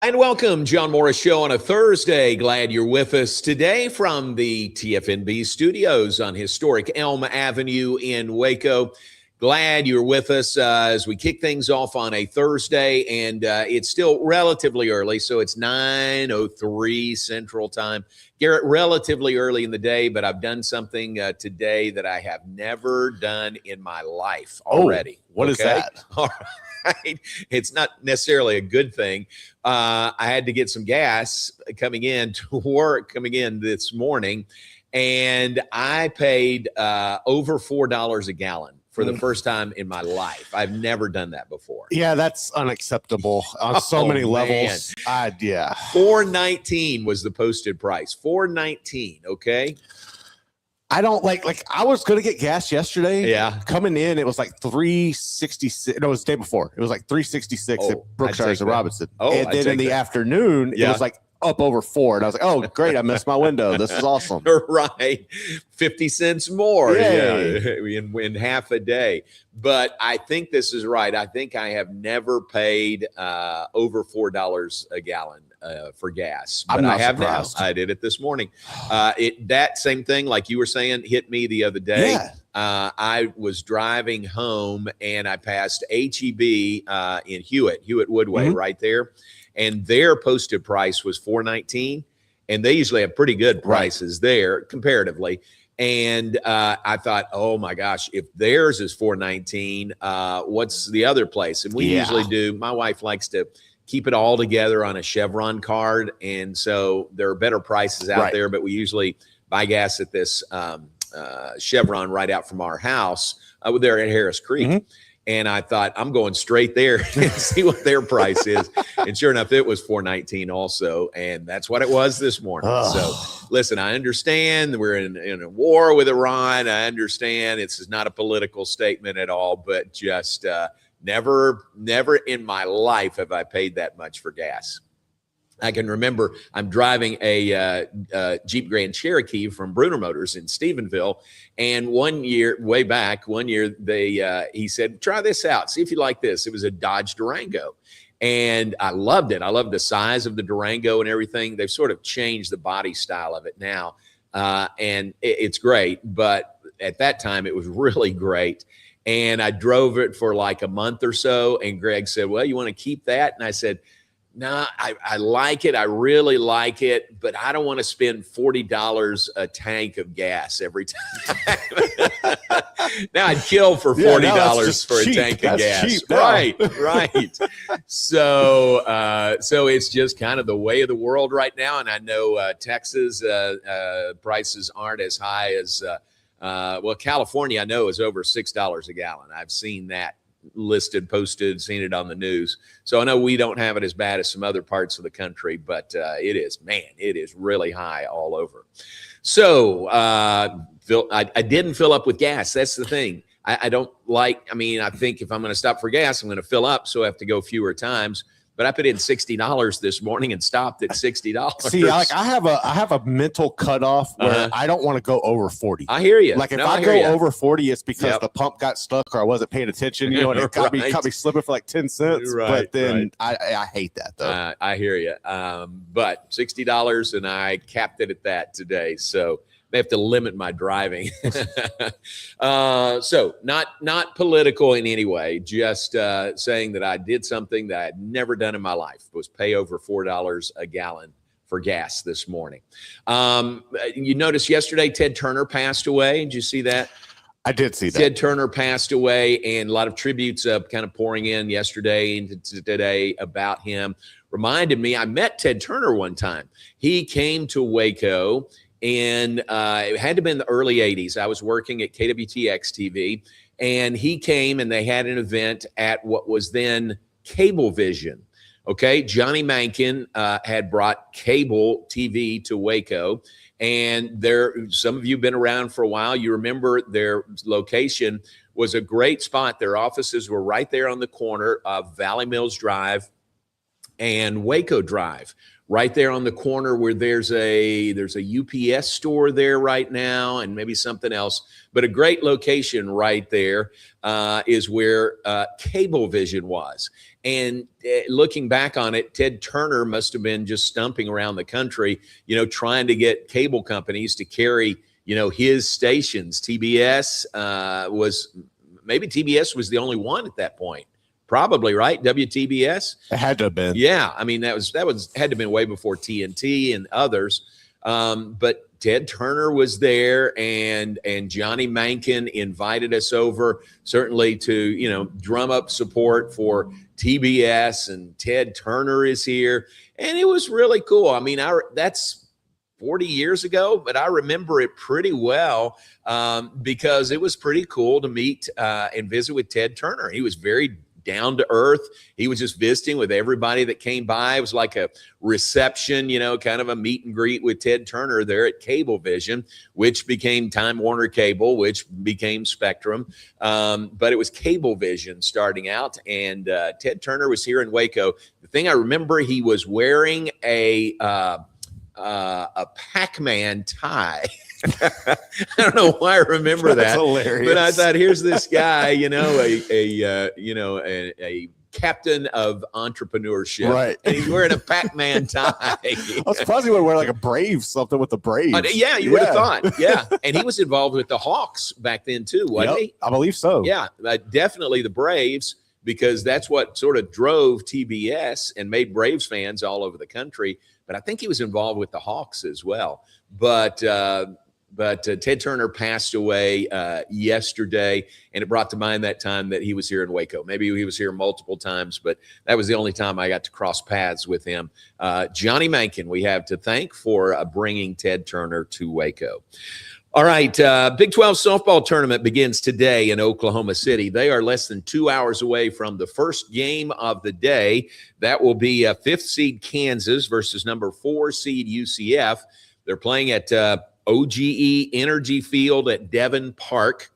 And welcome, John Morris Show on a Thursday. Glad you're with us today from the TFNB studios on historic Elm Avenue in Waco. Glad you're with us as we kick things off on a Thursday, and it's still relatively early, so it's 9:03 Central Time. Garrett, relatively early in the day, but I've done something today that I have never done in my life already. What is that? All right. It's not necessarily a good thing. I had to get some gas coming in to work, coming in this morning, and I paid over $4 a gallon for the first time in my life. I've never done that before. Yeah, that's unacceptable on so many levels. Yeah. $4.19 was the posted price. $4.19, okay? I don't like I was going to get gas yesterday. Yeah. Coming in, it was like 366. No, it was the day before. It was like 366 at Brookshires and Robinson. And then in the afternoon, it was like up over 4. And I was like, oh, great. I missed my window. This is awesome. Right. 50 cents more in half a day. But I think this is right. I think I have never paid over $4 a gallon for gas. But I have surprised. Now. I did it this morning. That same thing, like you were saying, hit me the other day. Yeah. I was driving home and I passed HEB in Hewitt Woodway right there. And their posted price was $4.19, and they usually have pretty good prices there comparatively. And I thought, oh my gosh, if theirs is $4.19, what's the other place? And we usually do. My wife likes to keep it all together on a Chevron card, and so there are better prices out there. But we usually buy gas at this Chevron right out from our house. There at Harris Creek. And I thought, I'm going straight there and see what their price is. And sure enough, it was $4.19 also. And that's what it was this morning. So listen, I understand we're in a war with Iran. I understand this is not a political statement at all, but just never in my life have I paid that much for gas. I can remember I'm driving a Jeep Grand Cherokee from Bruner Motors in Stephenville. And one year, he said, try this out. See if you like this. It was a Dodge Durango. And I loved it. I loved the size of the Durango and everything. They've sort of changed the body style of it now. And it's great. But at that time, it was really great. And I drove it for like a month or so. And Greg said, well, you want to keep that? And I said, no, I like it. I really like it, but I don't want to spend $40 a tank of gas every time. Now I'd kill for $40 for a tank of gas. Right. So it's just kind of the way of the world right now. And I know Texas prices aren't as high as California, I know, is over $6 a gallon. I've seen that listed, posted, seen it on the news. So I know we don't have it as bad as some other parts of the country, but it is really high all over. So I didn't fill up with gas. That's the thing. I think if I'm going to stop for gas, I'm going to fill up. So I have to go fewer times. But I put in $60 this morning and stopped at $60. See, I have a mental cutoff where I don't want to go over 40. I hear you. Like if I go over 40, it's because the pump got stuck or I wasn't paying attention, and it caught me slipping for like 10 cents. But then I hate that though. I hear you. But $60, and I capped it at that today. So they have to limit my driving. So not political in any way, just saying that I did something that I had never done in my life, was pay over $4 a gallon for gas this morning. You noticed yesterday Ted Turner passed away. Did you see that? I did see that. Ted Turner passed away, and a lot of tributes kind of pouring in yesterday and today about him. Reminded me, I met Ted Turner one time. He came to Waco. And it had to be in the early 80s. I was working at KWTX TV, and he came and they had an event at what was then Cablevision. Okay, Johnny Mankin had brought cable TV to Waco, and some of you have been around for a while. You remember their location was a great spot. Their offices were right there on the corner of Valley Mills Drive and Waco Drive. Right there on the corner where there's a UPS store there right now, and maybe something else, but a great location right there is where Cablevision was. And looking back on it, Ted Turner must have been just stumping around the country, trying to get cable companies to carry, his stations. TBS maybe TBS was the only one at that point. Probably, right? WTBS? It had to have been. Yeah. I mean, that had to have been way before TNT and others. But Ted Turner was there, and Johnny Mankin invited us over, certainly to, drum up support for TBS, and Ted Turner is here. And it was really cool. I mean, that's 40 years ago, but I remember it pretty well because it was pretty cool to meet and visit with Ted Turner. He was very down to earth. He was just visiting with everybody that came by. It was like a reception, kind of a meet and greet with Ted Turner there at Cablevision, which became Time Warner Cable, which became Spectrum. But it was Cablevision starting out, and Ted Turner was here in Waco. The thing I remember, he was wearing a Pac-Man tie. I don't know why I remember that. That's hilarious. But I thought, here's this guy, a captain of entrepreneurship, right? And he's wearing a Pac-Man tie. I was surprised he would wear like a Braves, something with the Braves. Yeah, you would have thought. Yeah, and he was involved with the Hawks back then too, wasn't he? I believe so. Yeah, definitely the Braves, because that's what sort of drove TBS and made Braves fans all over the country. But I think he was involved with the Hawks as well. But Ted Turner passed away yesterday, and it brought to mind that time that he was here in Waco. Maybe he was here multiple times, but that was the only time I got to cross paths with him. Johnny Mankin, we have to thank for bringing Ted Turner to Waco. All right, Big 12 softball tournament begins today in Oklahoma City. They are less than 2 hours away from the first game of the day. That will be 5th seed Kansas versus number 4 seed UCF. They're playing at OGE Energy Field at Devon Park.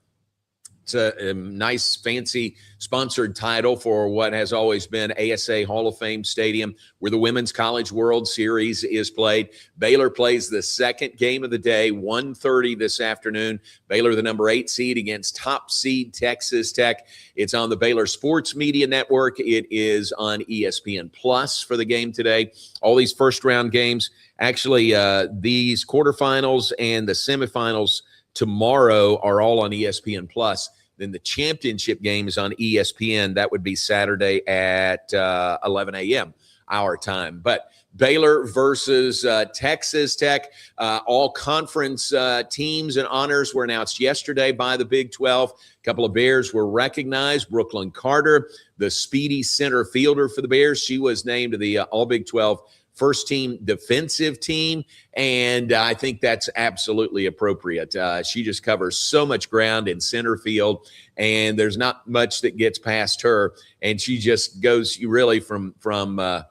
It's a nice, fancy sponsored title for what has always been ASA Hall of Fame Stadium, where the Women's College World Series is played. Baylor plays the second game of the day, 1:30 this afternoon. Baylor, the number 8 seed, against top seed Texas Tech. It's on the Baylor Sports Media Network. It is on ESPN Plus for the game today. All these first-round games, actually, these quarterfinals and the semifinals tomorrow are all on ESPN Plus. Then the championship game is on ESPN. That would be Saturday at 11 a.m. our time. But Baylor versus Texas Tech, all conference teams and honors were announced yesterday by the Big 12. A couple of Bears were recognized. Brooklyn Carter, the speedy center fielder for the Bears, she was named to the All Big 12 first team defensive team, and I think that's absolutely appropriate. She just covers so much ground in center field, and there's not much that gets past her, and she just goes really from the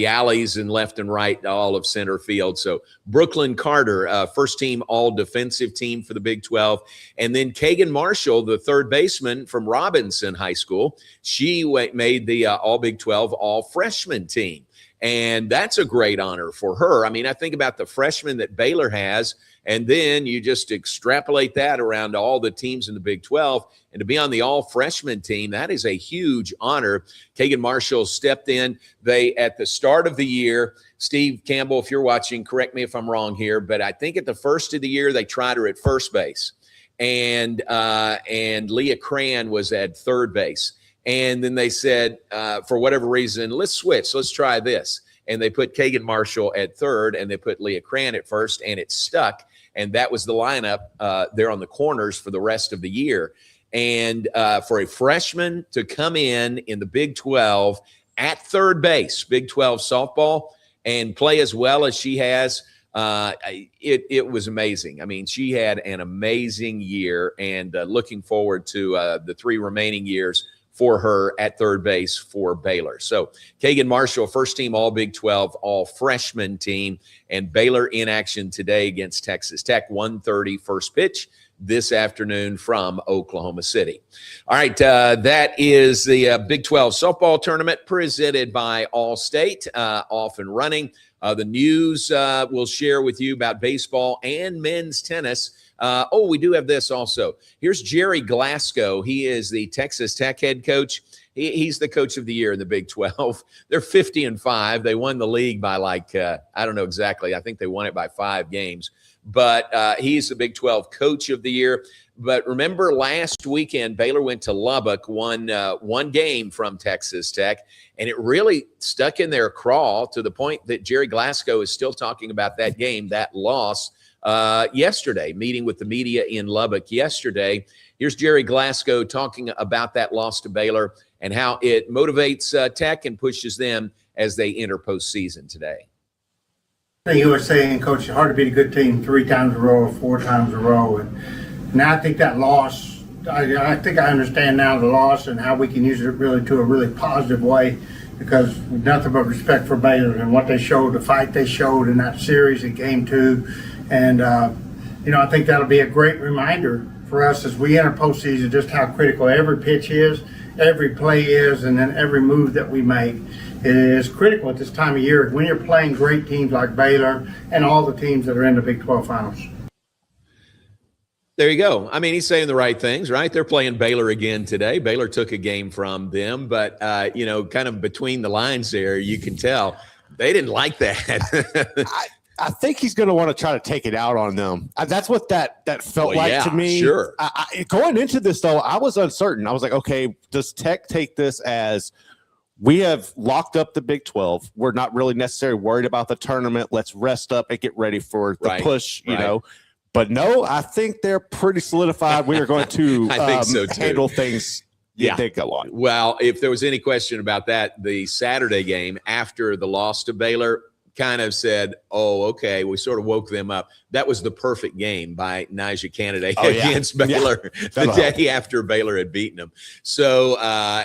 alleys and left and right, all of center field. So Brooklyn Carter, first team all defensive team for the Big 12. And then Kagan Marshall, the third baseman from Robinson High School, she made the all Big 12 all freshman team. And that's a great honor for her. I mean, I think about the freshmen that Baylor has, and then you just extrapolate that around all the teams in the Big 12. And to be on the all-freshman team, that is a huge honor. Kagan Marshall stepped in. At the start of the year, Steve Campbell, if you're watching, correct me if I'm wrong here, but I think at the first of the year, they tried her at first base. And Leah Cran was at third base. And then they said, for whatever reason, let's switch. Let's try this. And they put Kagan Marshall at third, and they put Leah Cran at first, and it stuck. And that was the lineup there on the corners for the rest of the year. And for a freshman to come in the Big 12 at third base, Big 12 softball, and play as well as she has, it was amazing. I mean, she had an amazing year, and looking forward to the 3 remaining years for her at third base for Baylor. So Kagan Marshall, first team all Big 12, all freshman team, and Baylor in action today against Texas Tech, 1:30 first pitch this afternoon from Oklahoma City. All right, that is the Big 12 softball tournament presented by Allstate, off and running. The news we'll share with you about baseball and men's tennis. We do have this also. Here's Jerry Glasgow. He is the Texas Tech head coach, He's the coach of the year in the Big 12. They're 50-5. They won the league by I don't know exactly. I think they won it by 5 games. But he's the Big 12 coach of the year. But remember last weekend, Baylor went to Lubbock, won one game from Texas Tech, and it really stuck in their craw to the point that Jerry Glasgow is still talking about that game, that loss yesterday, meeting with the media in Lubbock yesterday. Here's Jerry Glasgow talking about that loss to Baylor and how it motivates Tech and pushes them as they enter postseason today. You were saying, Coach, it's hard to beat a good team 3 times in a row or 4 times in a row. And now I think that loss, I think I understand now the loss and how we can use it really to a really positive way, because nothing but respect for Baylor and what they showed, the fight they showed in that series in Game 2. And, I think that'll be a great reminder for us as we enter postseason just how critical every pitch is, every play is, and then every move that we make. It is critical at this time of year when you're playing great teams like Baylor and all the teams that are in the Big 12 finals. There you go. I mean, he's saying the right things, right? They're playing Baylor again today. Baylor took a game from them, but, kind of between the lines there, you can tell they didn't like that. I think he's going to want to try to take it out on them. That's what that felt to me. Sure. Going into this, though, I was uncertain. I was like, okay, does Tech take this as we have locked up the Big 12? We're not really necessarily worried about the tournament. Let's rest up and get ready for the push, you know. But no, I think they're pretty solidified. We are going to I think so too. Handle things. They go on. Well, if there was any question about that, the Saturday game after the loss to Baylor kind of said, oh, okay, we sort of woke them up. That was the perfect game by Nijah Candidate against Baylor the day after Baylor had beaten them. So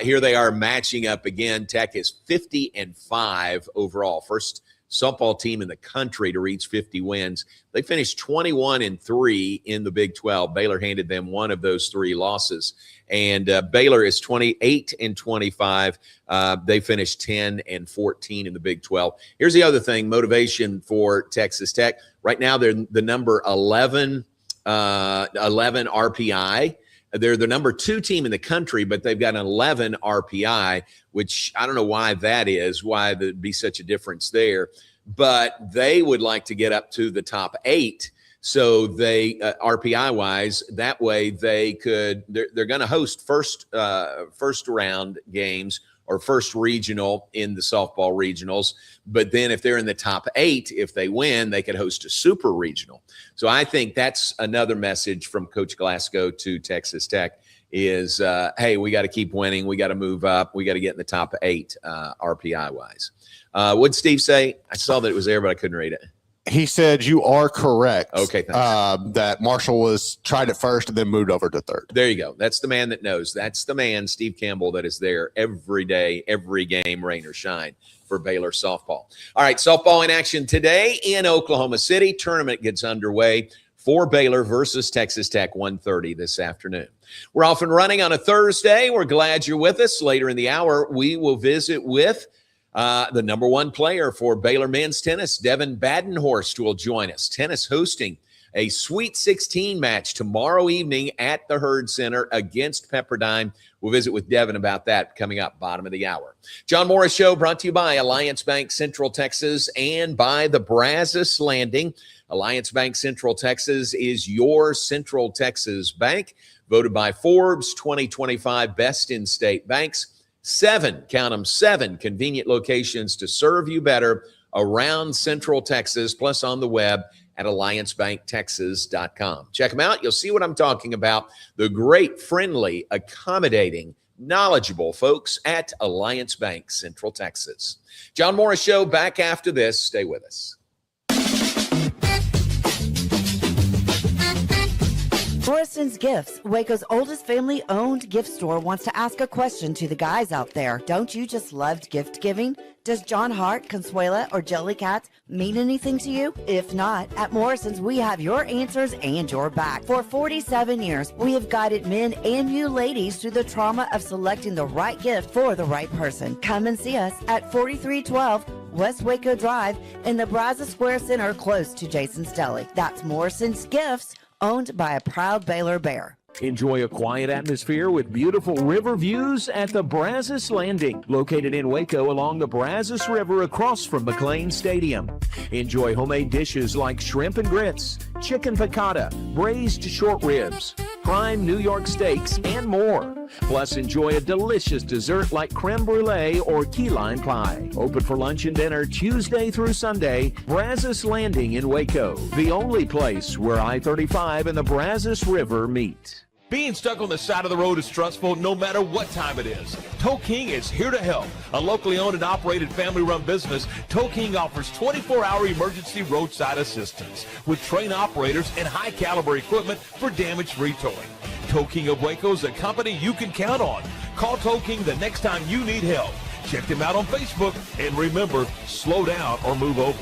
here they are matching up again. Tech is 50-5 overall. First softball team in the country to reach 50 wins. They finished 21-3 in the Big 12. Baylor handed them one of those 3 losses. And Baylor is 28-25. They finished 10-14 in the Big 12. Here's the other thing, motivation for Texas Tech. Right now, they're the number 11 RPI. They're the number 2 team in the country, but they've got an 11 RPI, which I don't know why that is, why there'd be such a difference there. But they would like to get up to the top 8. So they RPI wise, that way they're going to host first round games or first regional in the softball regionals. But then if they're in the top 8, if they win, they could host a super regional. So I think that's another message from Coach Glasgow to Texas Tech is, hey, we got to keep winning. We got to move up. We got to get in the top 8 RPI wise. What'd Steve say? I saw that it was there, but I couldn't read it. He said you are correct. Okay, thanks. That Marshall was tried at first and then moved over to third. There you go. That's the man that knows. That's the man, Steve Campbell, that is there every day, every game, rain or shine, for Baylor softball. All right, softball in action today in Oklahoma City. Tournament gets underway for Baylor versus Texas Tech, 1:30 this afternoon. We're off and running on a Thursday. We're glad you're with us. Later in the hour, we will visit with the number 1 player for Baylor men's tennis, Devin Badenhorst, will join us. Tennis hosting a Sweet 16 match tomorrow evening at the Herd Center against Pepperdine. We'll visit with Devin about that coming up bottom of the hour. John Morris Show brought to you by Alliance Bank Central Texas and by the Brazos Landing. Alliance Bank Central Texas is your Central Texas bank, voted by Forbes 2025 Best in State Banks. 7, count them, 7 convenient locations to serve you better around Central Texas, plus on the web at alliancebanktexas.com. Check them out. You'll see what I'm talking about. The great, friendly, accommodating, knowledgeable folks at Alliance Bank Central Texas. John Morris Show back after this. Stay with us. Morrison's Gifts, Waco's oldest family-owned gift store, wants to ask a question to the guys out there. Don't you just love gift giving? Does John Hart, Consuela, or Jellycat mean anything to you? If not, at Morrison's, we have your answers and your back. For 47 years, we have guided men and you ladies through the trauma of selecting the right gift for the right person. Come and see us at 4312 West Waco Drive in the Brazos Square Center, close to Jason's Deli. That's Morrison's Gifts, owned by a proud Baylor Bear. Enjoy a quiet atmosphere with beautiful river views at the Brazos Landing, located in Waco along the Brazos River across from McLean Stadium. Enjoy homemade dishes like shrimp and grits, chicken piccata, braised short ribs, prime New York steaks, and more. Plus, enjoy a delicious dessert like creme brulee or key lime pie. Open for lunch and dinner Tuesday through Sunday. Brazos Landing in Waco, the only place where I-35 and the Brazos River meet. Being stuck on the side of the road is stressful no matter what time it is. Tow King is here to help. A locally owned and operated family-run business, Tow King offers 24-hour emergency roadside assistance with trained operators and high-caliber equipment for damage-free towing. Tow King of Waco is a company you can count on. Call Tow King the next time you need help. Check them out on Facebook, and remember, slow down or move over.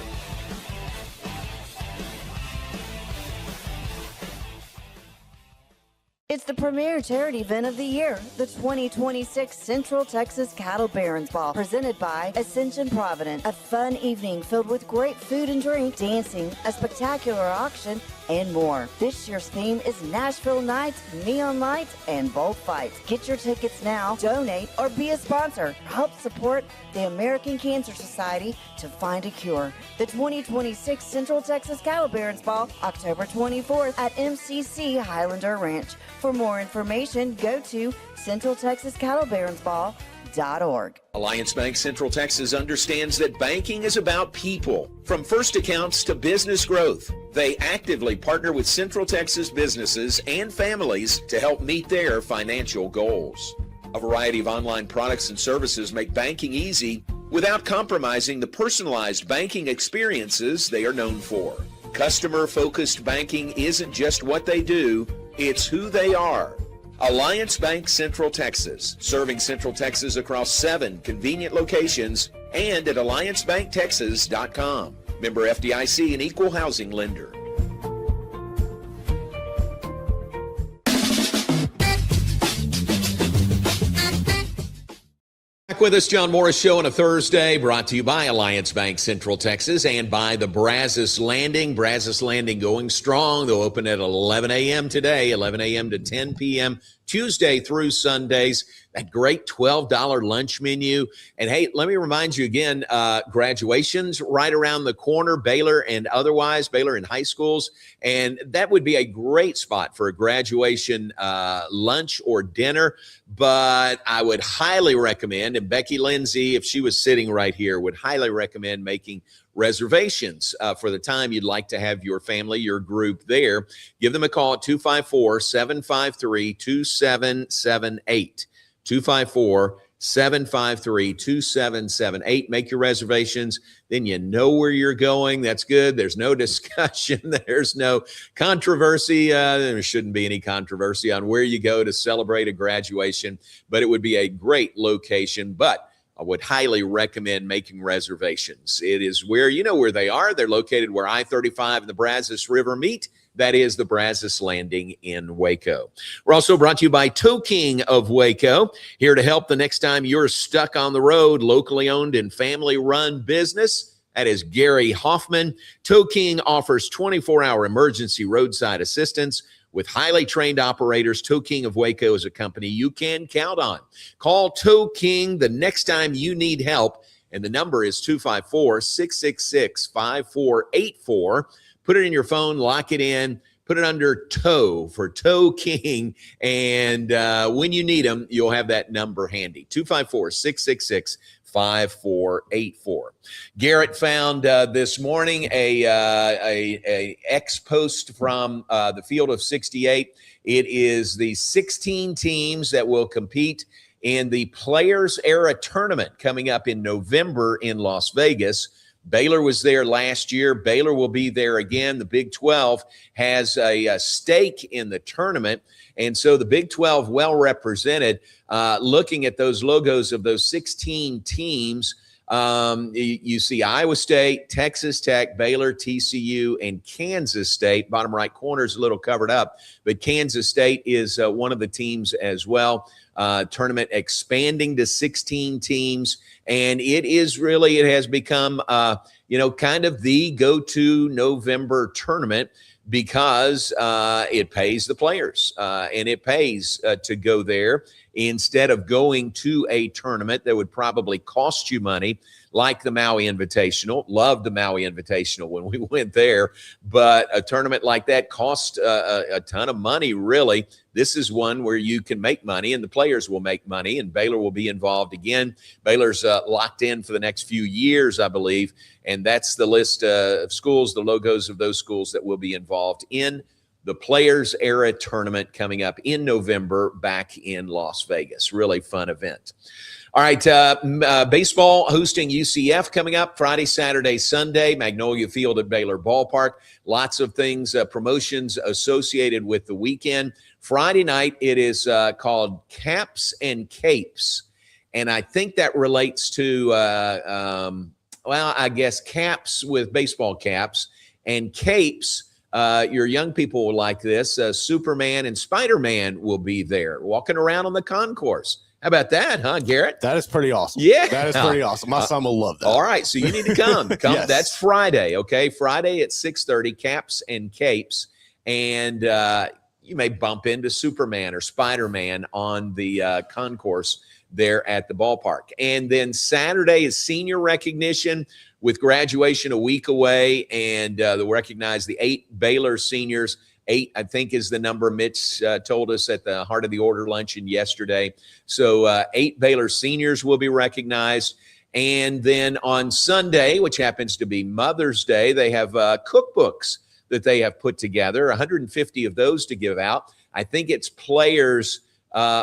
It's the premier charity event of the year, the 2026 Central Texas Cattle Barons Ball, presented by Ascension Providence. A fun evening filled with great food and drink, dancing, a spectacular auction, and more. This year's theme is Nashville Nights, Neon Lights, and Bullfights. Get your tickets now, donate, or be a sponsor. Help support the American Cancer Society to find a cure. The 2026 Central Texas Cattle Barons Ball, October 24th at MCC Highlander Ranch. For more information, go to CentralTexasCattleBaronsBall.org. Alliance Bank Central Texas understands that banking is about people. From first accounts to business growth, they actively partner with Central Texas businesses and families to help meet their financial goals. A variety of online products and services make banking easy without compromising the personalized banking experiences they are known for. Customer-focused banking isn't just what they do, it's who they are. Alliance Bank Central Texas, serving Central Texas across 7 convenient locations and at alliancebanktexas.com. Member FDIC, an equal housing lender. Back with us, John Morris Show on a Thursday, brought to you by Alliance Bank Central Texas and by the Brazos Landing. Brazos Landing going strong. They'll open at 11 a.m. today, 11 a.m. to 10 p.m. Tuesday through Sundays. That great $12 lunch menu. And hey, let me remind you again, graduation's right around the corner, Baylor and otherwise, Baylor in high schools. And that would be a great spot for a graduation lunch or dinner. But I would highly recommend, and Becky Lindsay, if she was sitting right here, would highly recommend making reservations for the time you'd like to have your family, your group there. Give them a call at 254-753-2778. 254-753-2778. Make your reservations. Then you know where you're going. That's good. There's no discussion. There's no controversy. There shouldn't be any controversy on where you go to celebrate a graduation, but it would be a great location. But I would highly recommend making reservations. It is where, you know where they are. They're located where I-35 and the Brazos River meet. That is the Brazos Landing in Waco. We're also brought to you by Tow King of Waco, here to help the next time you're stuck on the road. Locally owned and family-run business. That is Gary Hoffman. Tow King offers 24-hour emergency roadside assistance with highly trained operators. Tow King of Waco is a company you can count on. Call Tow King the next time you need help, and the number is 254-666-5484. Put it in your phone, lock it in, put it under tow for Tow King, and when you need them, you'll have that number handy, 254-666-5484. Garrett found this morning a X post from the Field of 68. It is the 16 teams that will compete in the Players Era Tournament coming up in November in Las Vegas. Baylor was there last year. Baylor will be there again. The Big 12 has a stake in the tournament, and so the Big 12 well represented. Looking at those logos of those 16 teams, you see Iowa State, Texas Tech, Baylor, TCU, and Kansas State. Bottom right corner is a little covered up, but Kansas State is one of the teams as well. Tournament expanding to 16 teams, and it has become, kind of the go-to November tournament. because it pays the players and it pays to go there instead of going to a tournament that would probably cost you money, like the Maui Invitational. Loved the Maui Invitational when we went there, but a tournament like that costs a ton of money, really. This is one where you can make money and the players will make money, and Baylor will be involved again. Baylor's locked in for the next few years, I believe, and that's the list of schools, the logos of those schools that will be involved in the Players Era Tournament coming up in November back in Las Vegas. Really fun event. All right, baseball hosting UCF coming up Friday, Saturday, Sunday, Magnolia Field at Baylor Ballpark. Lots of things, promotions associated with the weekend. Friday night, it is called Caps and Capes, and I think that relates to, I guess caps with baseball caps and capes. Your young people will like this. Superman and Spider-Man will be there walking around on the concourse. How about that, huh, Garrett? That is pretty awesome. Yeah. That is pretty awesome. My son will love that. All right, so you need to come. Yes. That's Friday, okay? Friday at 6:30, Caps and Capes. And you may bump into Superman or Spider-Man on the concourse there at the ballpark. And then Saturday is senior recognition with graduation a week away, and they'll recognize the 8 Baylor seniors. 8, I think, is the number Mitch told us at the Heart of the Order luncheon yesterday. So 8 Baylor seniors will be recognized. And then on Sunday, which happens to be Mother's Day, they have cookbooks that they have put together, 150 of those to give out. I think it's players'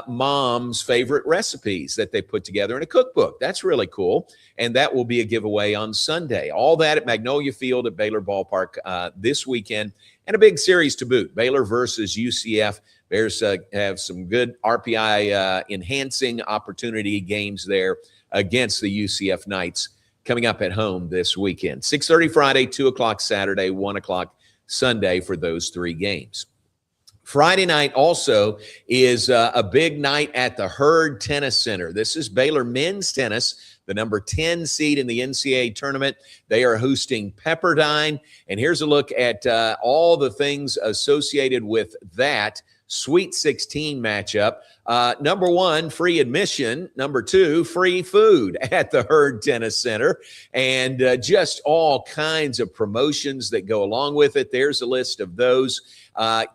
mom's favorite recipes that they put together in a cookbook. That's really cool. And that will be a giveaway on Sunday. All that at Magnolia Field at Baylor Ballpark this weekend. And a big series to boot, Baylor versus UCF. Bears have some good RPI enhancing opportunity games there against the UCF Knights coming up at home this weekend. 6:30 Friday, 2 o'clock Saturday, 1 o'clock Sunday for those 3 games. Friday night also is a big night at the Herd Tennis Center. This is Baylor men's tennis, the number 10 seed in the NCAA tournament. They are hosting Pepperdine. And here's a look at all the things associated with that Sweet 16 matchup. Number 1, free admission. Number 2, free food at the Herd Tennis Center. And just all kinds of promotions that go along with it. There's a list of those.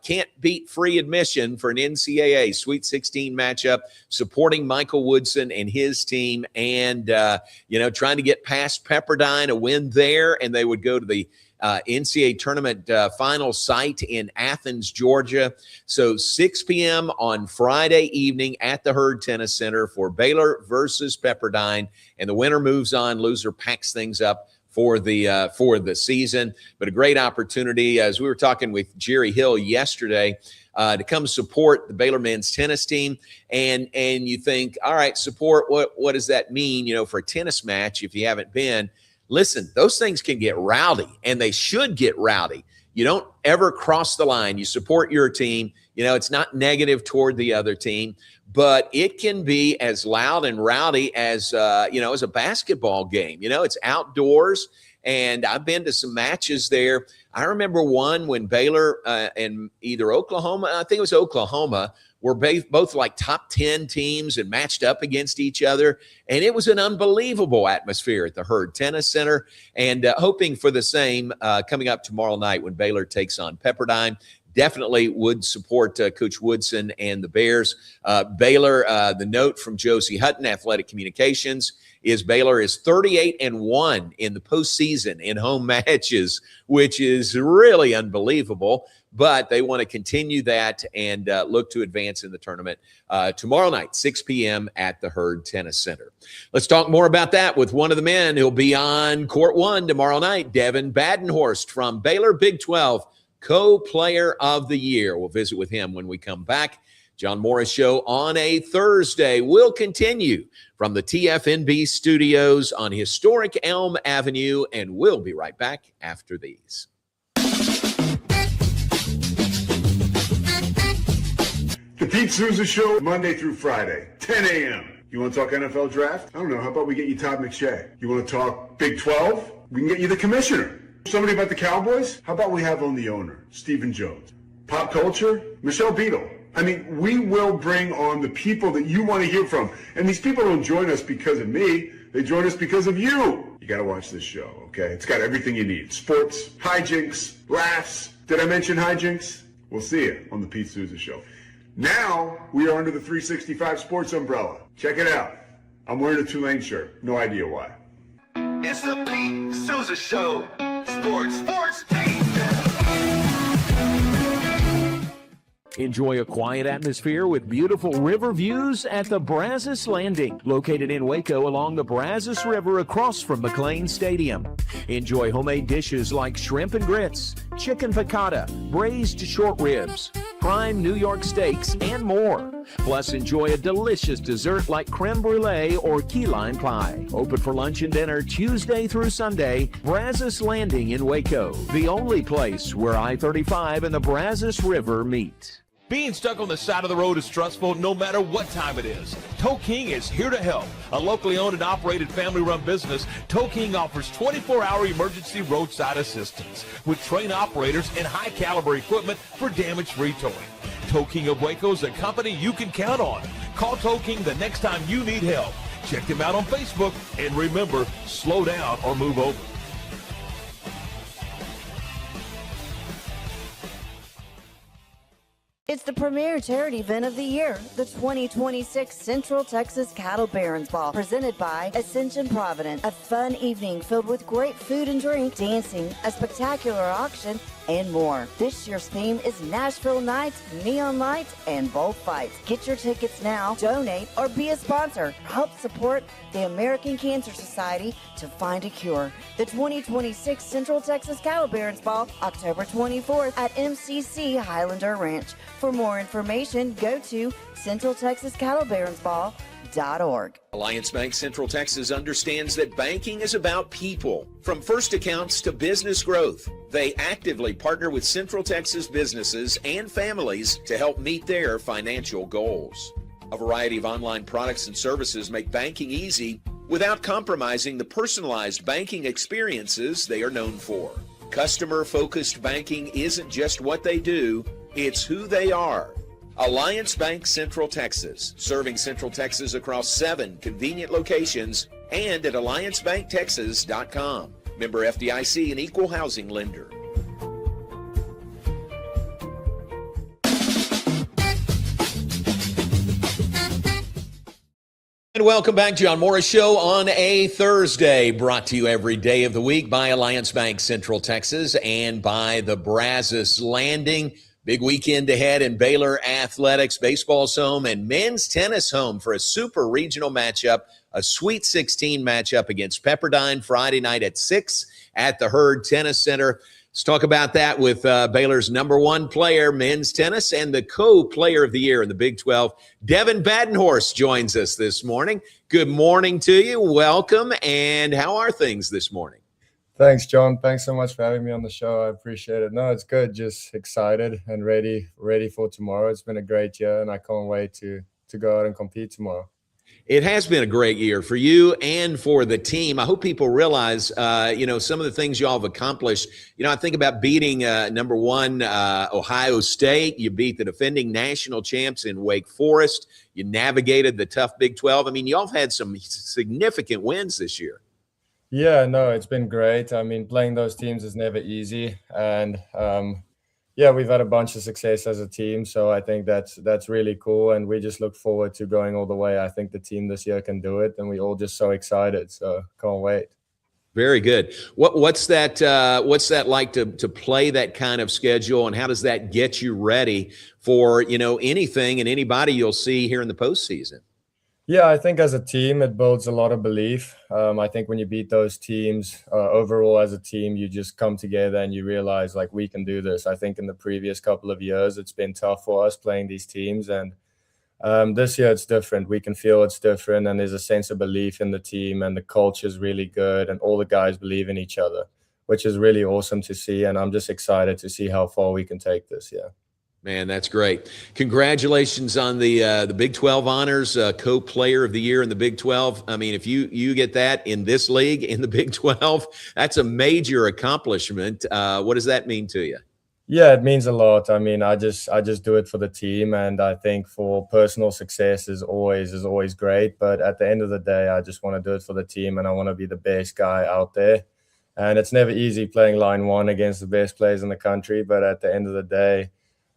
Can't beat free admission for an NCAA Sweet 16 matchup, supporting Michael Woodson and his team, and trying to get past Pepperdine, a win there, and they would go to the NCAA tournament final site in Athens, Georgia. So 6 p.m. on Friday evening at the Herd Tennis Center for Baylor versus Pepperdine, and the winner moves on, loser packs things up for the season. But a great opportunity, as we were talking with Jerry Hill yesterday, to come support the Baylor men's tennis team. And you think, all right, support, what does that mean, for a tennis match if you haven't been? Listen, those things can get rowdy, and they should get rowdy. You don't ever cross the line. You support your team. It's not negative toward the other team, but it can be as loud and rowdy as, as a basketball game. It's outdoors, and I've been to some matches there. I remember one when Baylor and either Oklahoma, I think it was Oklahoma, were both like top 10 teams and matched up against each other. And it was an unbelievable atmosphere at the Herd Tennis Center, and hoping for the same coming up tomorrow night when Baylor takes on Pepperdine. Definitely would support Coach Woodson and the Bears. Baylor, the note from Josie Hutton, Athletic Communications, is Baylor is 38-1 in the postseason in home matches, which is really unbelievable. But they want to continue that and look to advance in the tournament tomorrow night, 6 p.m. at the Herd Tennis Center. Let's talk more about that with one of the men who'll be on Court 1 tomorrow night, Devin Badenhorst from Baylor, Big 12 Co-Player of the Year. We'll visit with him when we come back. John Morris Show on a Thursday will continue from the TFNB studios on historic Elm Avenue, and we'll be right back after these. The Pete Souza Show, Monday through Friday, 10 a.m. You want to talk NFL draft? I don't know. How about we get you Todd McShay? You want to talk Big 12? We can get you the commissioner. Somebody about the Cowboys? How about we have on the owner, Stephen Jones? Pop culture? Michelle Beadle. I mean, we will bring on the people that you want to hear from. And these people don't join us because of me. They join us because of you. You got to watch this show, okay? It's got everything you need. Sports, hijinks, laughs. Did I mention hijinks? We'll see you on the Pete Souza Show. Now, we are under the 365 Sports umbrella. Check it out. I'm wearing a Tulane shirt. No idea why. It's the Pete Souza Show. Sports team. Enjoy a quiet atmosphere with beautiful river views at the Brazos Landing, located in Waco along the Brazos River across from McLean Stadium. Enjoy homemade dishes like shrimp and grits, chicken piccata, braised short ribs, prime New York steaks, and more. Plus, enjoy a delicious dessert like creme brulee or key lime pie. Open for lunch and dinner Tuesday through Sunday. Brazos Landing in Waco, the only place where I-35 and the Brazos River meet. Being stuck on the side of the road is stressful no matter what time it is. Tow King is here to help. A locally owned and operated family-run business, Tow King offers 24-hour emergency roadside assistance with trained operators and high-caliber equipment for damage-free towing. Tow King of Waco is a company you can count on. Call Tow King the next time you need help. Check them out on Facebook, and remember, slow down or move over. It's the premier charity event of the year, the 2026 Central Texas Cattle Barons Ball, presented by Ascension Providence. A fun evening filled with great food and drink, dancing, a spectacular auction, and more. This year's theme is Nashville Nights, Neon Lights, and Bullfights. Get your tickets now, donate, or be a sponsor. Help support the American Cancer Society to find a cure. The 2026 Central Texas Cattle Barons Ball, October 24th at MCC Highlander Ranch. For more information, go to CentralTexasCattleBaronsBall.org. Alliance Bank Central Texas understands that banking is about people. From first accounts to business growth, they actively partner with Central Texas businesses and families to help meet their financial goals. A variety of online products and services make banking easy without compromising the personalized banking experiences they are known for. Customer-focused banking isn't just what they do, it's who they are. Alliance Bank Central Texas, serving Central Texas across 7 convenient locations and at alliancebanktexas.com. Member FDIC, an equal housing lender. And welcome back, John Morris Show on a Thursday, brought to you every day of the week by Alliance Bank Central Texas and by the Brazos Landing. Big weekend ahead in Baylor athletics, baseball's home, and men's tennis home for a super regional matchup, a Sweet 16 matchup against Pepperdine Friday night at 6 at the Herd Tennis Center. Let's talk about that with Baylor's #1 player, men's tennis, and the co-player of the year in the Big 12. Devin Badenhorst joins us this morning. Good morning to you. Welcome. And how are things this morning? Thanks, John. Thanks so much for having me on the show. I appreciate it. No, it's good. Just excited and ready for tomorrow. It's been a great year, and I can't wait to go out and compete tomorrow. It has been a great year for you and for the team. I hope people realize, some of the things y'all have accomplished. I think about beating #1 Ohio State. You beat the defending national champs in Wake Forest. You navigated the tough Big 12. I mean, y'all have had some significant wins this year. Yeah, no, it's been great. I mean, playing those teams is never easy. And, we've had a bunch of success as a team. So I think that's really cool. And we just look forward to going all the way. I think the team this year can do it. And we're all just so excited. So can't wait. Very good. What's that like to play that kind of schedule, and how does that get you ready for, anything and anybody you'll see here in the postseason? Yeah, I think as a team, it builds a lot of belief. I think when you beat those teams, overall as a team, you just come together and you realize, like, we can do this. I think in the previous couple of years, it's been tough for us playing these teams. And this year it's different. We can feel it's different. And there's a sense of belief in the team, and the culture is really good. And all the guys believe in each other, which is really awesome to see. And I'm just excited to see how far we can take this year. Man, that's great. Congratulations on the Big 12 honors, co-player of the year in the Big 12. I mean, if you get that in this league, in the Big 12, that's a major accomplishment. What does that mean to you? Yeah, it means a lot. I mean, I just do it for the team, and I think for personal success is always great. But at the end of the day, I just want to do it for the team, and I want to be the best guy out there. And it's never easy playing line one against the best players in the country. But at the end of the day,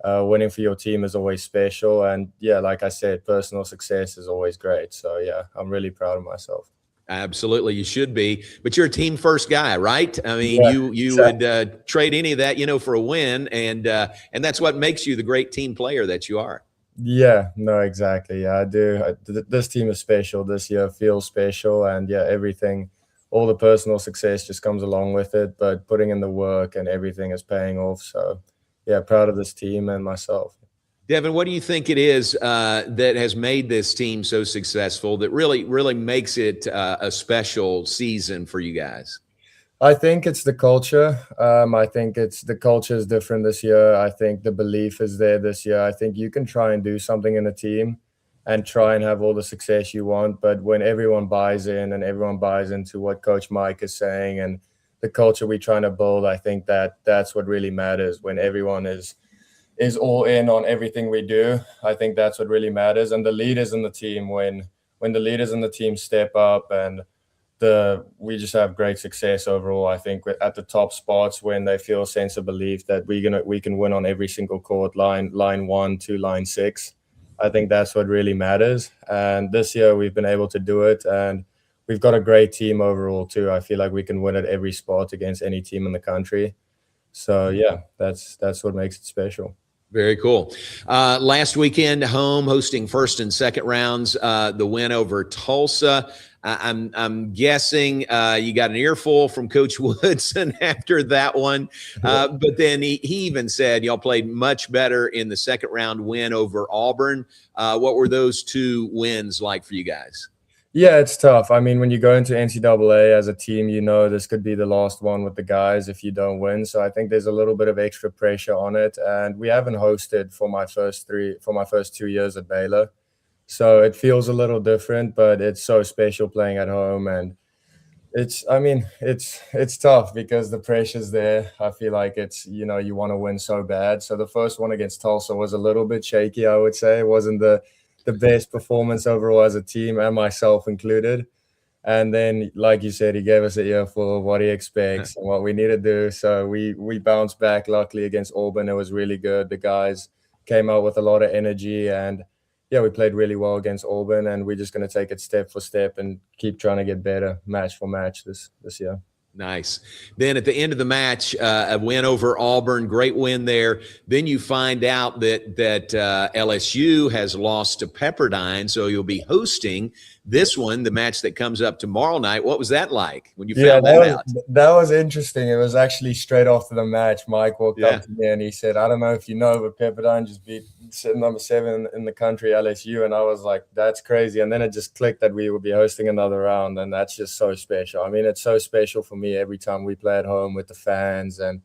winning for your team is always special. And yeah, like I said, personal success is always great. So yeah, I'm really proud of myself. Absolutely, you should be. But you're a team first guy, right? I mean, Yeah, you exactly. would trade any of that, for a win, and that's what makes you the great team player that you are. Yeah, no, exactly. Yeah, I do. This team is special this year, feels special. And yeah, everything, all the personal success just comes along with it. But putting in the work and everything is paying off. So yeah, proud of this team and myself. Devin, what do you think it is that has made this team so successful that really makes it a special season for you guys? I think it's the culture. I think the culture is different this year. I think the belief is there this year. I think you can try and do something in a team and try and have all the success you want. But when everyone buys in and everyone buys into what Coach Mike is saying and the culture we're trying to build, I think that's what really matters. When everyone is all in on everything we do, I think that's what really matters. And the leaders in the team, when the leaders in the team step up and we just have great success overall. I think at the top spots when they feel a sense of belief that we can win on every single court, line 1 to line 6. I think that's what really matters. And this year we've been able to do it, and we've got a great team overall too. I feel like we can win at every spot against any team in the country. So yeah, that's what makes it special. Very cool. Last weekend, home hosting first and second rounds, the win over Tulsa. I'm guessing you got an earful from Coach Woodson after that one. But then he even said y'all played much better in the second round win over Auburn. What were those two wins like for you guys? Yeah, it's tough. I mean, when you go into NCAA as a team, this could be the last one with the guys if you don't win. So I think there's a little bit of extra pressure on it. And we haven't hosted for my first 2 years at Baylor. So it feels a little different, but it's so special playing at home. And it's tough because the pressure's there. I feel like you want to win so bad. So the first one against Tulsa was a little bit shaky, I would say. It wasn't the best performance overall as a team, and myself included. And then, like you said, he gave us an earful of what he expects and what we need to do. So we bounced back. Luckily against Auburn, it was really good. The guys came out with a lot of energy, and yeah, we played really well against Auburn, and we're just going to take it step for step and keep trying to get better match for match this year. Nice. Then at the end of the match, a win over Auburn, great win there. Then you find out that LSU has lost to Pepperdine, so you'll be hosting this one, the match that comes up tomorrow night. What was that like when you found that out? That was interesting. It was actually straight after the match. Mike walked up to me and he said, "I don't know if you know, but Pepperdine just beat number 7 in the country, LSU." And I was like, that's crazy. And then it just clicked that we would be hosting another round, and that's just so special. I mean, it's so special for me every time we play at home with the fans and